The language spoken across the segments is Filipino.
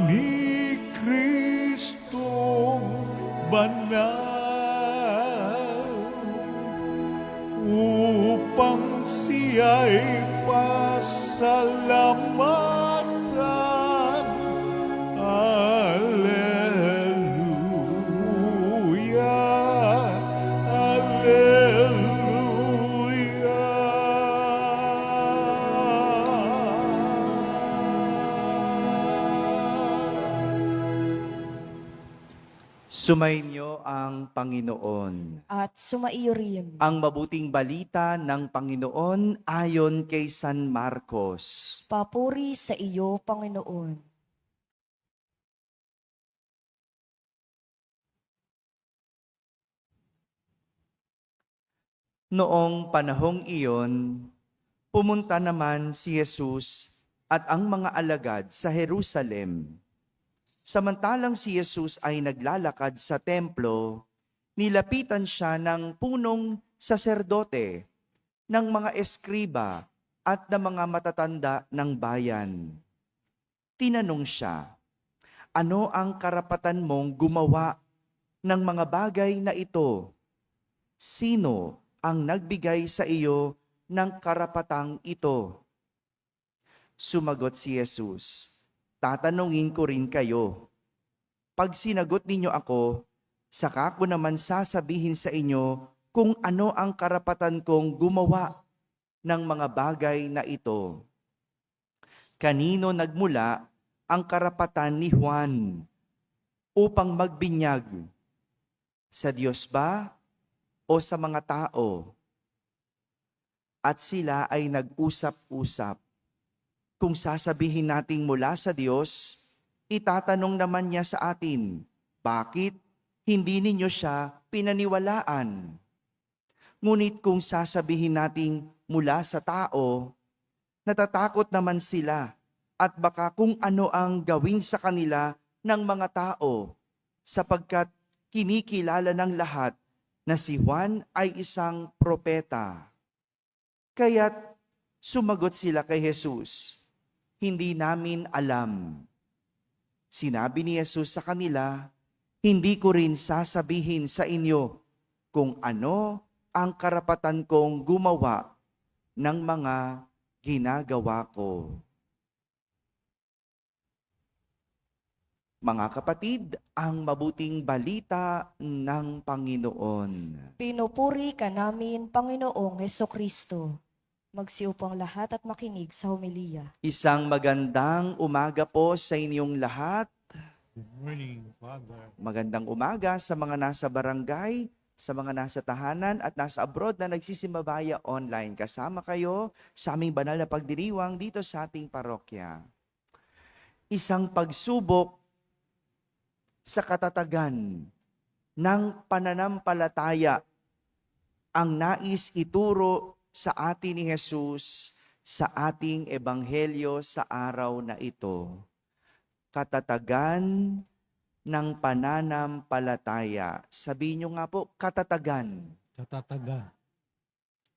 ni Kristong banal upang siya'y pasalamatan. Alleluia, Alleluia. Sumainyo ang Panginoon. At sumaiyo rin. Ang mabuting balita ng Panginoon ayon kay San Marcos. Papuri sa iyo, Panginoon. Noong panahong iyon, pumunta naman si Jesus at ang mga alagad sa Jerusalem. Samantalang si Jesus ay naglalakad sa templo, nilapitan siya ng punong saserdote, ng mga eskriba at ng mga matatanda ng bayan. Tinanong siya, "Ano ang karapatan mong gumawa ng mga bagay na ito? Sino ang nagbigay sa iyo ng karapatang ito?" Sumagot si Jesus, "Tatanungin ko rin kayo. Pag sinagot ninyo ako, saka ko naman sasabihin sa inyo kung ano ang karapatan kong gumawa ng mga bagay na ito. Kanino nagmula ang karapatan ni Juan upang magbinyag? Sa Diyos ba o sa mga tao?" At sila ay nag-usap-usap. Kung sasabihin nating mula sa Diyos, itatanong naman niya sa atin, bakit hindi ninyo siya pinaniwalaan? Ngunit kung sasabihin nating mula sa tao, natatakot naman sila at baka kung ano ang gawin sa kanila ng mga tao, sapagkat kinikilala ng lahat na si Juan ay isang propeta. Kaya't sumagot sila kay Jesus, "Hindi namin alam." Sinabi ni Jesus sa kanila, "Hindi ko rin sasabihin sa inyo kung ano ang karapatan kong gumawa ng mga ginagawa ko." Mga kapatid, ang mabuting balita ng Panginoon. Pinupuri ka namin, Panginoong Hesukristo. Magsiupang lahat at makinig sa homilya. Isang magandang umaga po sa inyong lahat. Good morning, Father. Magandang umaga sa mga nasa barangay, sa mga nasa tahanan at nasa abroad na nagsisimbabaya online. Kasama kayo sa aming banal na pagdiriwang dito sa ating parokya. Isang pagsubok sa katatagan ng pananampalataya ang nais ituro sa atin ni Jesus sa ating ebanghelyo sa araw na ito. Katatagan ng pananampalataya. Sabihin nyo nga po, katatagan. Katatagan.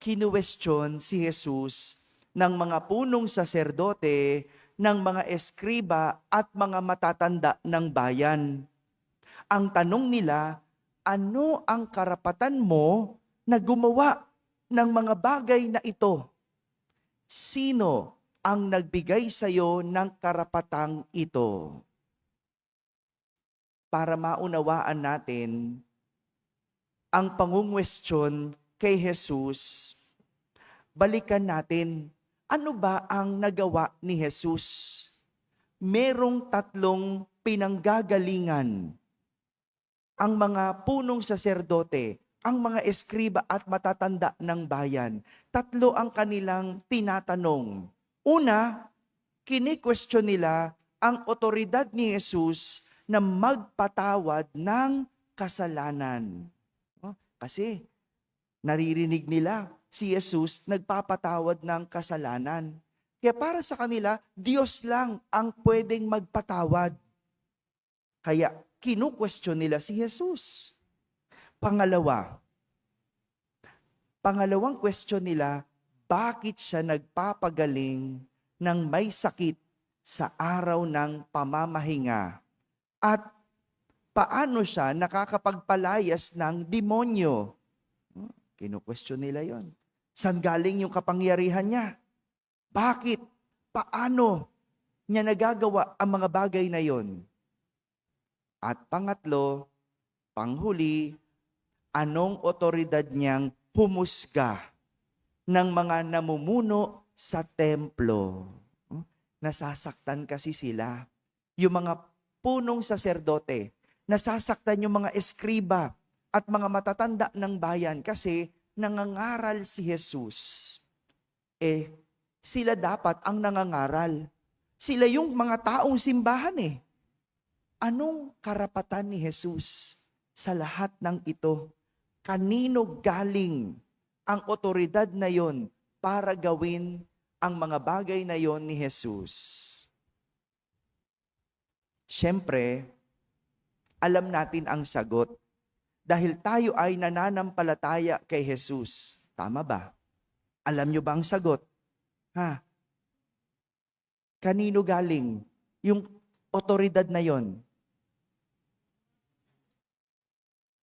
Kinuwestiyon si Jesus ng mga punong saserdote, ng mga eskriba at mga matatanda ng bayan. Ang tanong nila, ano ang karapatan mo na gumawa ng mga bagay na ito? Sino ang nagbigay sa iyo ng karapatang ito? Para maunawaan natin ang pangungwestiyon kay Jesus, balikan natin, ano ba ang nagawa ni Jesus? Merong tatlong pinanggagalingan ang mga punong saserdote, ang mga eskriba at matatanda ng bayan. Tatlo ang kanilang tinatanong. Una, kini-question nila ang otoridad ni Jesus na magpatawad ng kasalanan. Kasi naririnig nila si Jesus nagpapatawad ng kasalanan. Kaya para sa kanila, Diyos lang ang pwedeng magpatawad. Kaya kinu-question nila si Jesus. Pangalawang question nila, bakit siya nagpapagaling ng may sakit sa araw ng pamamahinga at paano siya nakakapagpalayas ng demonyo. Kinu-question nila yon. Saan galing yung kapangyarihan niya? Bakit? Paano niya nagagawa ang mga bagay na yon? At pangatlo, panghuli, anong otoridad niyang humusga ng mga namumuno sa templo? Nasasaktan kasi sila. Yung mga punong saserdote, nasasaktan yung mga eskriba at mga matatanda ng bayan kasi nangangaral si Jesus. Sila dapat ang nangangaral. Sila yung mga taong simbahan eh. Anong karapatan ni Jesus sa lahat ng ito? Kanino galing ang otoridad na yon para gawin ang mga bagay na yon ni Jesus? Siyempre, alam natin ang sagot. Dahil tayo ay nananampalataya kay Jesus. Tama ba? Alam nyo ba ang sagot? Kanino galing yung otoridad na yon?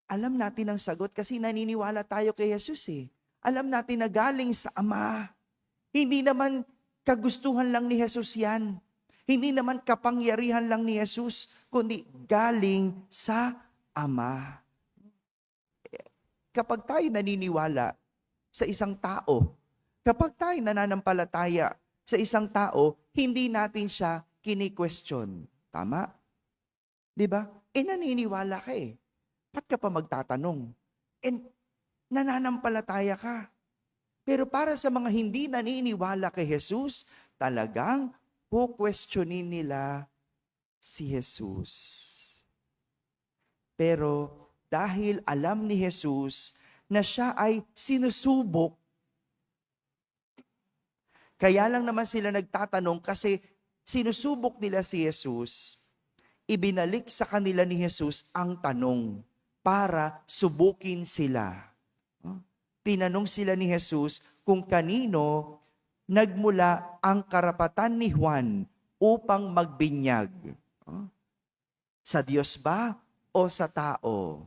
Alam natin ang sagot kasi naniniwala tayo kay Jesus eh. Alam natin na galing sa Ama. Hindi naman kagustuhan lang ni Jesus yan. Hindi naman kapangyarihan lang ni Jesus, kundi galing sa Ama. Kapag tayo naniniwala sa isang tao, kapag tayo nananampalataya sa isang tao, hindi natin siya kini-question. Tama? Diba? Naniniwala ka eh. Ba't ka pa magtatanong? Nananampalataya ka. Pero para sa mga hindi naniniwala kay Jesus, talagang questionin nila si Jesus. Pero dahil alam ni Jesus na siya ay sinusubok, kaya lang naman sila nagtatanong kasi sinusubok nila si Jesus, ibinalik sa kanila ni Jesus ang tanong para subukin sila. Tinanong sila ni Jesus kung kanino nagmula ang karapatan ni Juan upang magbinyag. Sa Diyos ba o sa tao?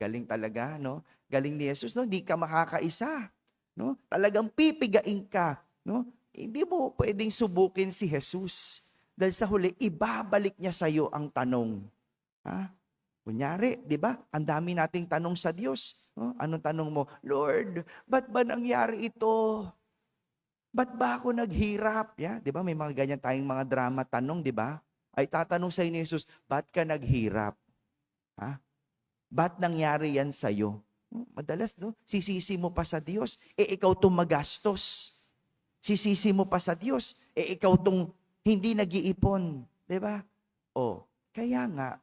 Galing talaga, no? Galing ni Jesus, no? Hindi ka makakaisa, no? Talagang pipigain ka, no? Hindi mo pwedeng subukin si Jesus. Dahil sa huli, ibabalik niya sa iyo ang tanong. Kunyari, di ba? Ang dami nating tanong sa Diyos. Anong tanong mo? Lord, ba't ba nangyari ito? Ba't ba ako naghirap? Di ba? May mga ganyan tayong mga drama tanong, di ba? Ay tatanong sa ni Jesus, ba't ka naghirap? Ba't nangyari yan sa'yo? Madalas, no? Sisisi mo pa sa Diyos, ikaw itong magastos. Sisisi mo pa sa Diyos, ikaw itong hindi nag-iipon. Diba? Kaya nga,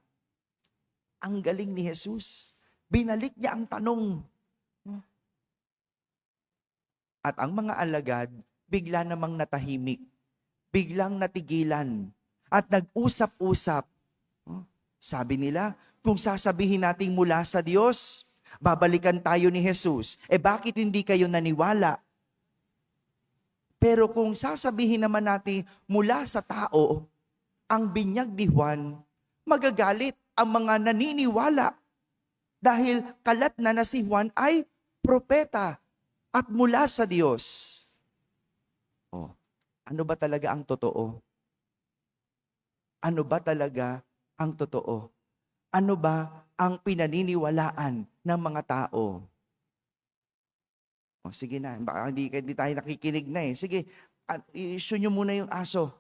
ang galing ni Jesus. Binalik niya ang tanong. At ang mga alagad, bigla namang natahimik. Biglang natigilan. At nag-usap-usap. Sabi nila, kung sasabihin nating mula sa Diyos, babalikan tayo ni Jesus. Bakit hindi kayo naniwala? Pero kung sasabihin naman natin mula sa tao, ang binyag ni Juan, magagalit ang mga naniniwala dahil kalat na si Juan ay propeta at mula sa Diyos. Ano ba talaga ang totoo? Ano ba talaga ang totoo? Ano ba ang pinaniniwalaan ng mga tao? Sige na, baka hindi tayo nakikinig na eh. Sige, i-issue nyo muna yung aso.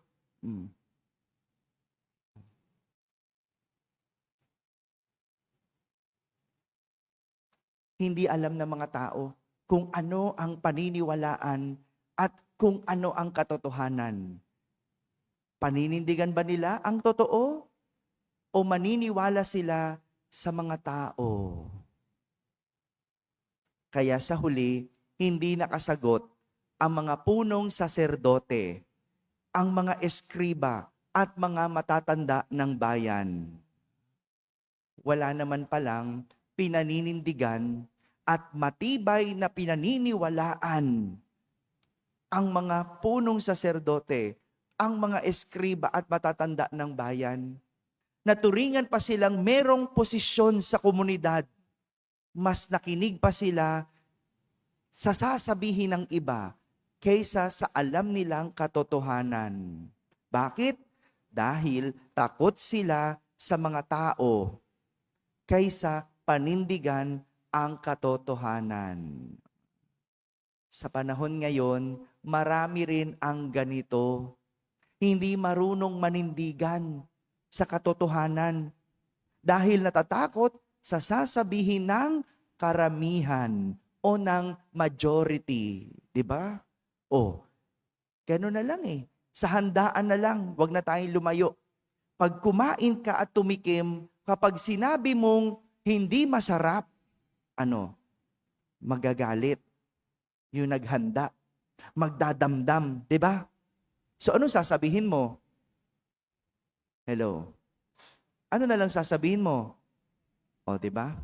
Hindi alam ng mga tao kung ano ang paniniwalaan at kung ano ang katotohanan. Paninindigan ba nila ang totoo o maniniwala sila sa mga tao? Kaya sa huli, hindi nakasagot ang mga punong saserdote, ang mga eskriba at mga matatanda ng bayan. Wala naman palang pinaninindigan at matibay na pinaniniwalaan ang mga punong saserdote ang mga eskriba at matatanda ng bayan. Naturingan pa silang merong posisyon sa komunidad. Mas nakinig pa sila sa sasabihin ng iba kaysa sa alam nilang katotohanan. Bakit? Dahil takot sila sa mga tao kaysa panindigan ang katotohanan. Sa panahon ngayon, marami rin ang ganito. Hindi marunong manindigan sa katotohanan dahil natatakot sa sasabihin ng karamihan o ng majority. Diba? O, gano'n na lang eh. Sa handaan na lang, wag na tayong lumayo. Pag kumain ka at tumikim, kapag sinabi mong hindi masarap, magagalit. Yung naghanda, magdadamdam, di ba? So ano sasabihin mo? Hello? Ano na lang sasabihin mo? O, di ba?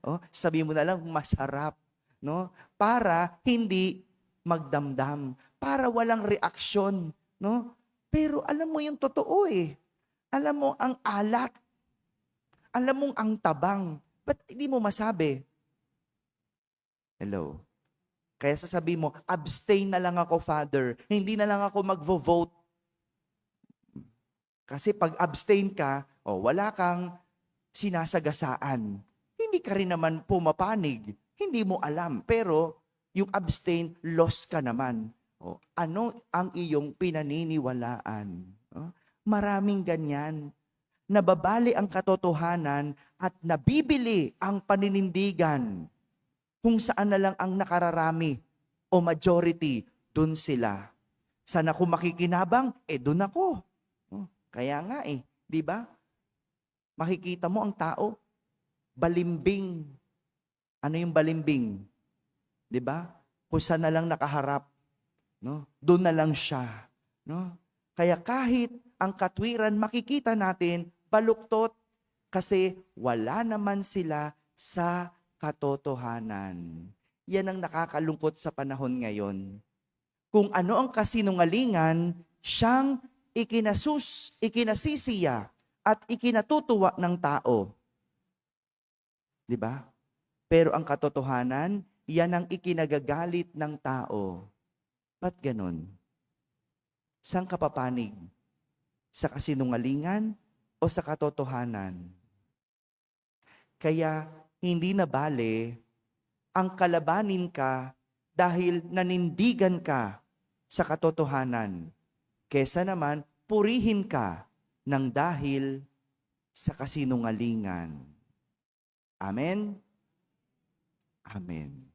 O, sabihin mo na lang masarap, no? Para hindi magdamdam, para walang reaksyon, no? Pero alam mo yung totoo eh. Alam mo ang alat. Alam mo ang tabang. Ba't hindi mo masabi? Hello? Kaya sasabihin mo, abstain na lang ako, Father. Hindi na lang ako magvo-vote. Kasi pag abstain ka, wala kang sinasagasaan. Hindi ka rin naman pumapanig. Hindi mo alam. Pero yung abstain, lost ka naman. Ano ang iyong pinaniniwalaan? Maraming ganyan. Nababali ang katotohanan at nabibili ang paninindigan. Kung saan na lang ang nakararami o majority, dun sila. Saan ako makikinabang? Dun ako. Kaya nga di ba? Makikita mo ang tao, balimbing. Ano yung balimbing? Di ba? Kung saan na lang nakaharap, no? Doon na lang siya, no? Kaya kahit ang katwiran makikita natin baluktot kasi wala naman sila sa katotohanan. Yan ang nakakalungkot sa panahon ngayon. Kung ano ang kasinungalingan, siyang ikinasisiya at ikinatutuwa ng tao. Di ba? Pero ang katotohanan, yan ang ikinagagalit ng tao. Ba't ganon? Saan ka papanig? Sa kasinungalingan o sa katotohanan? Kaya hindi na bale ang kalabanin ka dahil nanindigan ka sa katotohanan. Kesa naman, purihin ka ng dahil sa kasinungalingan. Amen? Amen.